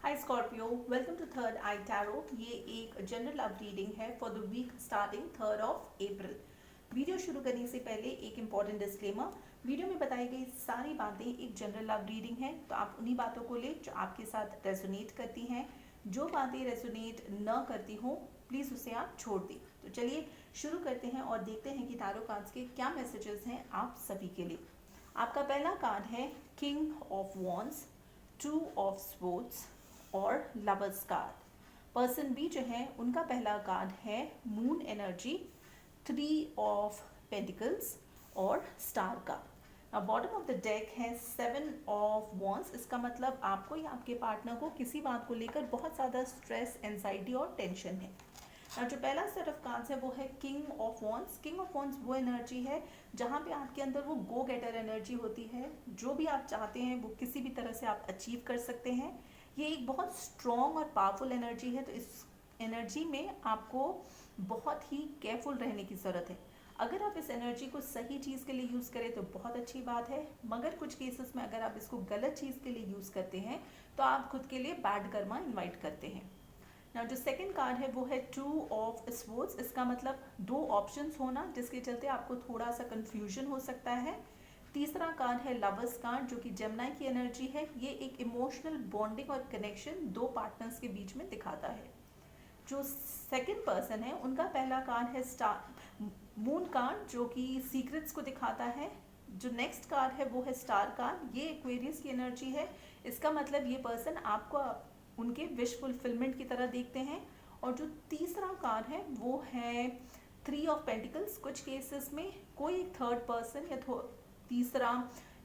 Hi Scorpio, welcome to third eye tarot. ये एक general love reading है for the week starting 3 April. Video शुरू करने से पहले एक इम्पॉर्टेंट डिस्क्लेमर। वीडियो में बताई गई सारी बातें एक जनरल लव रीडिंग है, तो आप उन्हीं बातों को ले जो आपके साथ रेजोनेट करती हैं। जो बातें रेजोनेट न करती हों प्लीज़ उसे आप छोड़ दें। तो चलिए शुरू करते हैं और देखते हैं कि टैरो कार्ड्स के क्या मैसेजेस हैं आप सभी के लिए। आपका पहला कार्ड है king of wands, 2 of swords और लवर्स कार्ड। पर्सन बी जो है उनका पहला कार्ड है मून एनर्जी, 3 ऑफ पेंटिकल्स और स्टार कार्ड। अब बॉटम ऑफ द डेक है 7 ऑफ वॉन्ड्स। इसका मतलब आपको या आपके पार्टनर को किसी बात को लेकर बहुत ज़्यादा स्ट्रेस, एंजाइटी और टेंशन है। जो पहला सेट ऑफ कार्ड्स है वो है king of wands. King of wands वो एनर्जी है जहाँ पे आपके अंदर वो गो गेटर एनर्जी होती है। जो भी आप चाहते हैं वो किसी भी तरह से आप अचीव कर सकते हैं। ये एक बहुत स्ट्रॉन्ग और पावरफुल एनर्जी है, तो इस एनर्जी में आपको बहुत ही केयरफुल रहने की ज़रूरत है। अगर आप इस एनर्जी को सही चीज़ के लिए यूज़ करें तो बहुत अच्छी बात है, मगर कुछ केसेस में अगर आप इसको गलत चीज़ के लिए यूज़ करते हैं तो आप खुद के लिए बैड कर्मा इन्वाइट करते हैं। नाउ जो सेकंड कार्ड है वो है 2 ऑफ स्वॉर्ड्स। इसका मतलब 2 ऑप्शंस होना जिसके चलते आपको थोड़ा सा कंफ्यूजन हो सकता है। तीसरा कार्ड है लवर्स कार्ड जो कि जेमिनी की एनर्जी है। ये एक इमोशनल बॉन्डिंग और कनेक्शन 2 पार्टनर्स के बीच में दिखाता है। जो सेकंड पर्सन है उनका पहला कार्ड है स्टार मून कार्ड जो कि सीक्रेट्स को दिखाता है। जो नेक्स्ट कार्ड है वो है स्टार कार्ड, ये एक्वेरियस की एनर्जी है। इसका मतलब ये पर्सन आपको उनके विश फुलफिलमेंट की तरह देखते हैं। और जो तीसरा कार्ड है वो है 3 ऑफ पेंटिकल्स। कुछ केसेस में कोई थर्ड पर्सन या तीसरा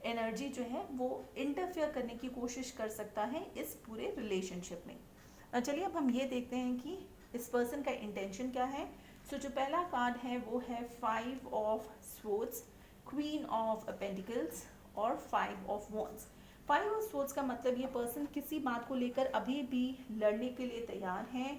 एनर्जी जो है वो इंटरफेयर करने की कोशिश कर सकता है इस पूरे रिलेशनशिप में। चलिए अब हम ये देखते हैं कि इस पर्सन का इंटेंशन क्या है। सो जो पहला कार्ड है वो है 5 of swords, queen of pentacles और 5 ऑफ वॉन्ड्स। 5 ऑफ स्वॉर्ड्स का मतलब ये पर्सन किसी बात को लेकर अभी भी लड़ने के लिए तैयार हैं।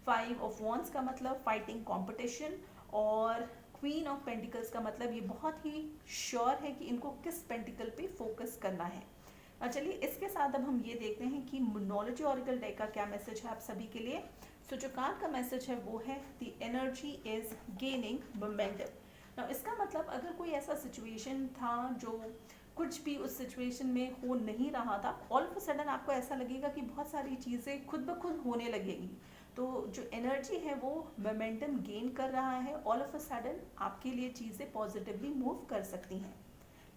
5 ऑफ वॉन्ड्स का मतलब फाइटिंग कॉम्पिटिशन और क्वीन ऑफ पेंटिकल्स का मतलब ये बहुत ही श्योर है कि इनको किस पेंटिकल पे फोकस करना है। और चलिए इसके साथ अब हम ये देखते हैं कि मोनोलॉजी ऑरिकल डेक का क्या मैसेज है आप सभी के लिए। सो जो कार्ड का मैसेज है वो है the energy is gaining momentum. Now इसका मतलब अगर कोई ऐसा सिचुएशन था जो कुछ भी उस सिचुएशन में हो नहीं रहा था, ऑल ऑफ अ सडन आपको ऐसा लगेगा कि बहुत सारी चीज़ें खुद ब खुद होने लगेंगी। तो जो एनर्जी है वो मोमेंटम गेन कर रहा है। ऑल ऑफ अ सडन आपके लिए चीज़ें पॉजिटिवली मूव कर सकती हैं।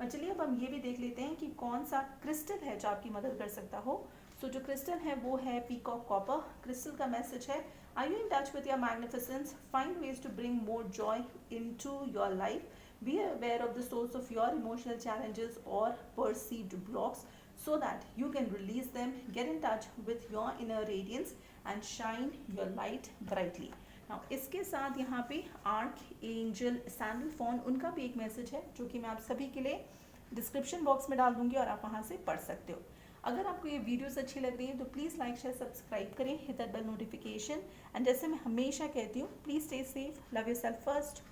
चलिए अब हम ये भी देख लेते हैं कि कौन सा क्रिस्टल है जो आपकी मदद कर सकता हो। सो जो क्रिस्टल है वो है पीकॉक कॉपर। क्रिस्टल का मैसेज है are you in touch with your magnificence, find ways to bring more joy into your life, be aware of the source of your emotional challenges और perceived blocks so that you can release them, get in touch with your inner radiance and shine your light brightly. Now इसके साथ यहाँ पे arc angel सैंडलफॉन उनका भी एक message है जो कि मैं आप सभी के लिए डिस्क्रिप्शन बॉक्स में डाल दूंगी और आप वहाँ से पढ़ सकते हो। अगर आपको ये वीडियोस अच्छी लग रही है तो प्लीज़ लाइक शेयर सब्सक्राइब करें, hit that bell notification. And जैसे मैं हमेशा कहती हूँ please stay safe, love yourself first.